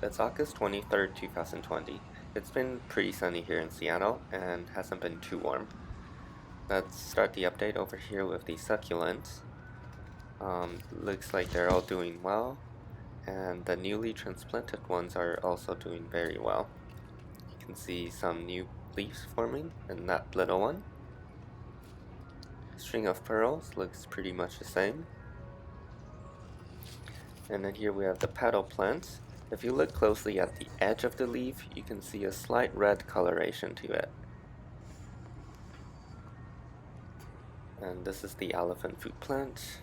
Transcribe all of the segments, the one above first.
It's August 23rd, 2020. It's been pretty sunny here in Seattle and hasn't been too warm. Let's start the update over here with the succulents. Looks like they're all doing well, and the newly transplanted ones are also doing very well. You can see some new leaves forming in that little one. String of pearls looks pretty much the same. And then here we have the petal plants. If you look closely at the edge of the leaf, you can see a slight red coloration to it. And this is the elephant food plant.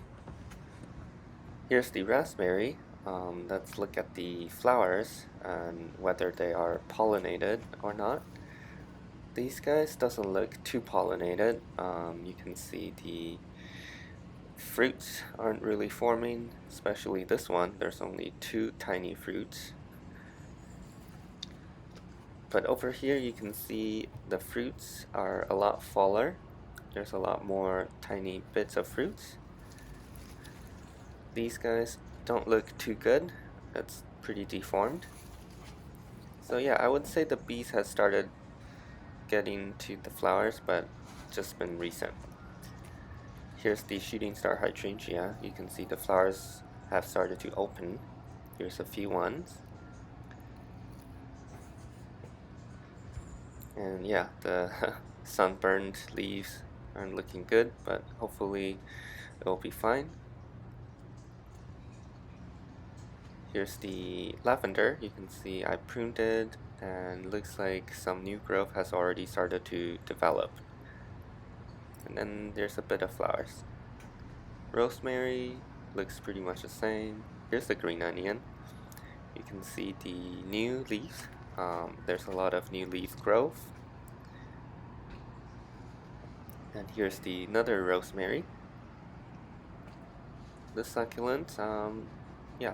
Here's the raspberry. Let's look at the flowers and whether they are pollinated or not. These guys doesn't look too pollinated. You can see the fruits aren't really forming, especially this one. There's only two tiny fruits. But over here you can see the fruits are a lot fuller. There's a lot more tiny bits of fruits. These guys don't look too good. It's pretty deformed. So yeah, I would say the bees have started getting to the flowers, but just been recent. Here's the shooting star hydrangea. You can see the flowers have started to open. Here's a few ones. And yeah, the sunburned leaves aren't looking good, but hopefully it'll be fine. Here's the lavender. You can see I pruned it and looks like some new growth has already started to develop. And then there's a bit of flowers. Rosemary looks pretty much the same. Here's the green onion. You can see the new leaves. There's a lot of new leaf growth. And here's another rosemary. The succulent, yeah.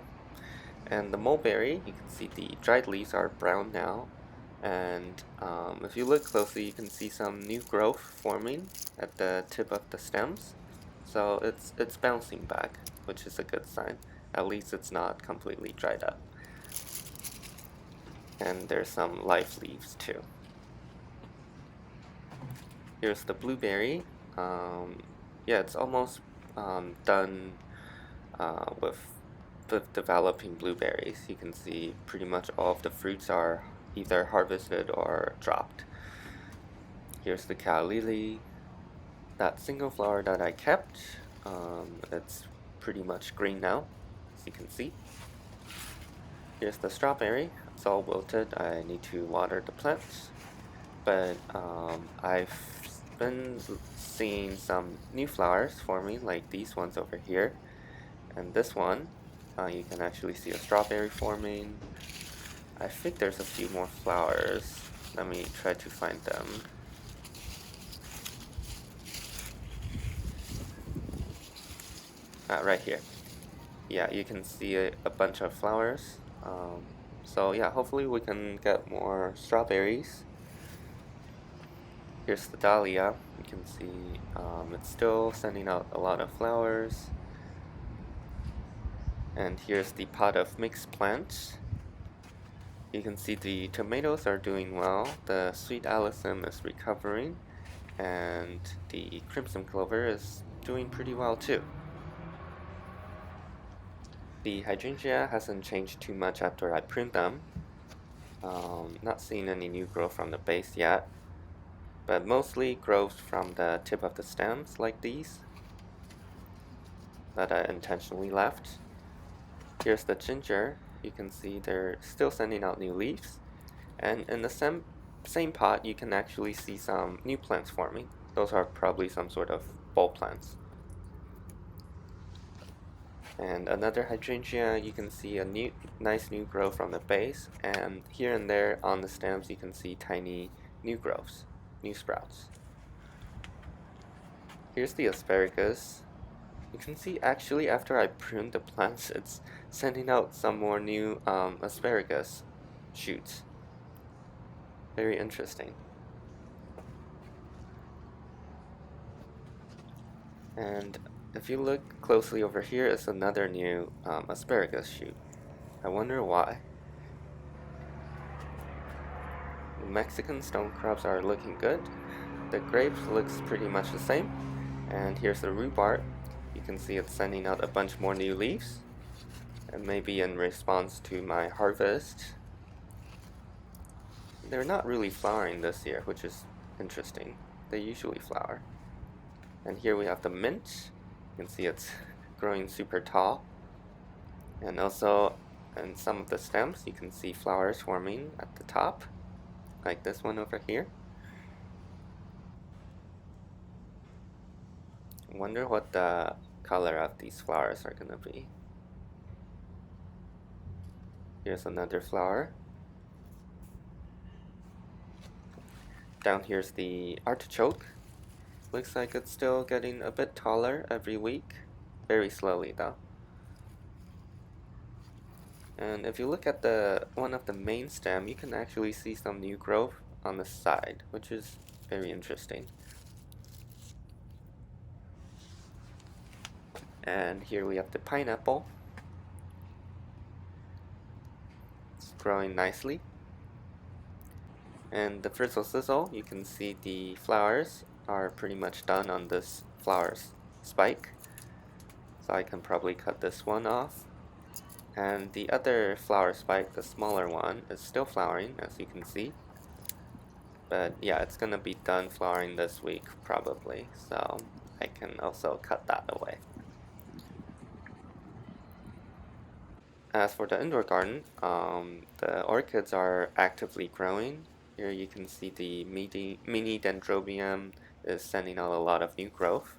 And the mulberry, you can see the dried leaves are brown now. And if you look closely, you can see some new growth forming at the tip of the stems. So it's bouncing back, which is a good sign. At least it's not completely dried up. And there's some live leaves too. Here's the blueberry. Yeah, it's almost done with developing blueberries. You can see pretty much all of the fruits are either harvested or dropped. Here's the cow lily. That single flower that I kept, it's pretty much green now, as you can see. Here's the strawberry. It's all wilted. I need to water the plants. But I've been seeing some new flowers forming, like these ones over here. And this one, you can actually see a strawberry forming. I think there's a few more flowers. Let me try to find them. Right here. Yeah, you can see a bunch of flowers. So yeah, hopefully we can get more strawberries. Here's the dahlia. You can see it's still sending out a lot of flowers. And here's the pot of mixed plants. You can see the tomatoes are doing well. The sweet alyssum is recovering. And the crimson clover is doing pretty well too. The hydrangea hasn't changed too much after I pruned them. Not seeing any new growth from the base yet, but mostly growth from the tip of the stems like these that I intentionally left. Here's the ginger. You can see they're still sending out new leaves, and in the same pot you can actually see some new plants forming. Those are probably some sort of bulb plants. And another hydrangea, you can see a nice new growth from the base, and here and there on the stems you can see tiny new growths, new sprouts. Here's the asparagus. You can see actually after I pruned the plants, it's sending out some more new asparagus shoots. Very interesting. And if you look closely over here, is another new asparagus shoot. I wonder why. Mexican stone crops are looking good. The grapes looks pretty much the same. And here's the rhubarb. You can see it's sending out a bunch more new leaves. And maybe in response to my harvest. They're not really flowering this year, which is interesting. They usually flower. And here we have the mint. You can see it's growing super tall. And also in some of the stems you can see flowers forming at the top, like this one over here. I wonder what the color of these flowers are gonna be. Here's another flower. Down here's the artichoke. Looks like it's still getting a bit taller every week. Very slowly though. And if you look at one of the main stem, you can actually see some new growth on the side, which is very interesting. And here we have the pineapple. It's growing nicely. And the frizzle sizzle, you can see the flowers are pretty much done on this flower spike. So I can probably cut this one off. And the other flower spike, the smaller one, is still flowering, as you can see. But yeah, it's gonna be done flowering this week probably, so I can also cut that away. As for the indoor garden, the orchids are actively growing. Here you can see the mini dendrobium is sending out a lot of new growth.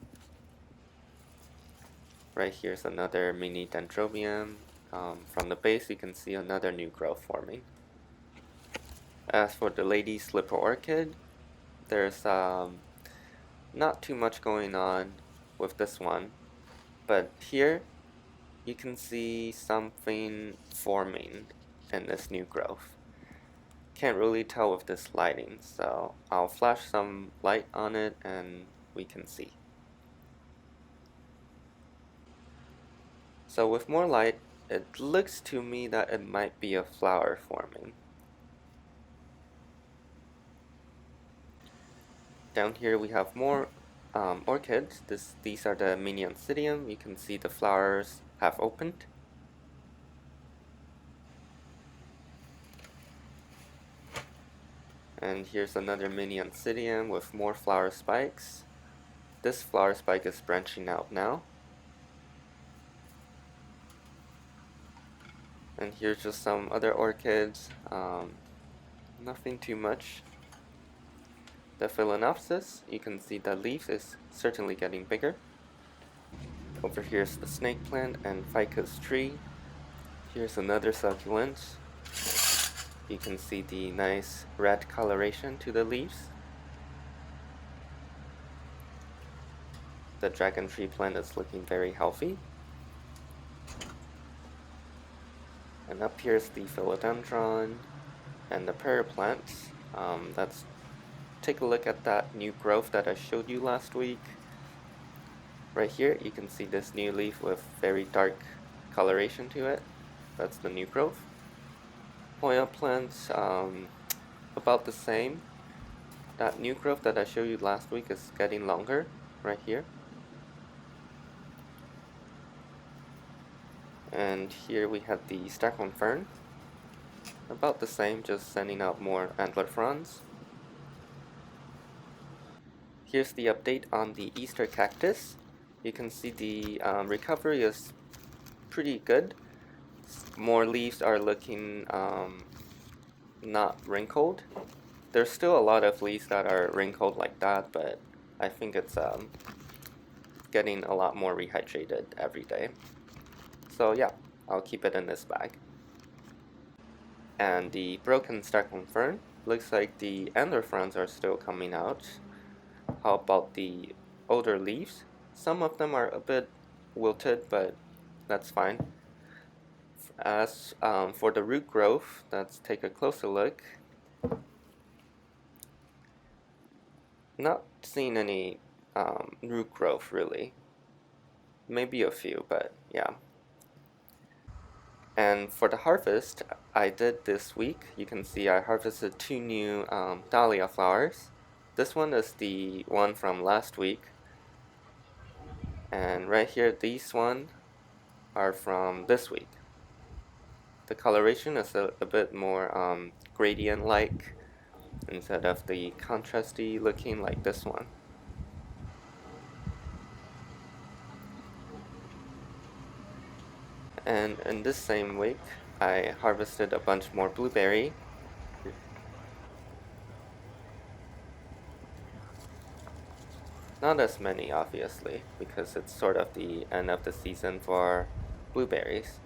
Right here's another mini dendrobium. From the base you can see another new growth forming. As for the lady slipper orchid, there's not too much going on with this one, but here you can see something forming in this new growth. Can't really tell with this lighting, so I'll flash some light on it and we can see. So with more light, it looks to me that it might be a flower forming. Down here we have more orchids. These are the mini oncidium. You can see the flowers have opened. And here's another mini oncidium with more flower spikes. This flower spike is branching out now. And here's just some other orchids. Nothing too much. The phalaenopsis, you can see the leaf is certainly getting bigger. Over here's the snake plant and ficus tree. Here's another succulent. You can see the nice red coloration to the leaves. The dragon tree plant is looking very healthy. And up here's the philodendron and the pear plants. Let's take a look at that new growth that I showed you last week. Right here you can see this new leaf with very dark coloration to it. That's the new growth. Hoya plants, about the same. That new growth that I showed you last week is getting longer right here. And here we have the staghorn fern. About the same, just sending out more antler fronds. Here's the update on the Easter cactus. You can see the recovery is pretty good. More leaves are looking not wrinkled. There's still a lot of leaves that are wrinkled like that, but I think it's getting a lot more rehydrated every day. So yeah, I'll keep it in this bag. And the broken staghorn fern, looks like the antler fronds are still coming out. How about the older leaves? Some of them are a bit wilted, but that's fine. As for the root growth, let's take a closer look. Not seeing any root growth really. Maybe a few, but yeah. And for the harvest, I did this week. You can see I harvested 2 new dahlia flowers. This one is the one from last week. And right here, these one are from this week. The coloration is a bit more gradient-like instead of the contrasty looking like this one. And in this same week, I harvested a bunch more blueberry. Not as many, obviously, because it's sort of the end of the season for blueberries.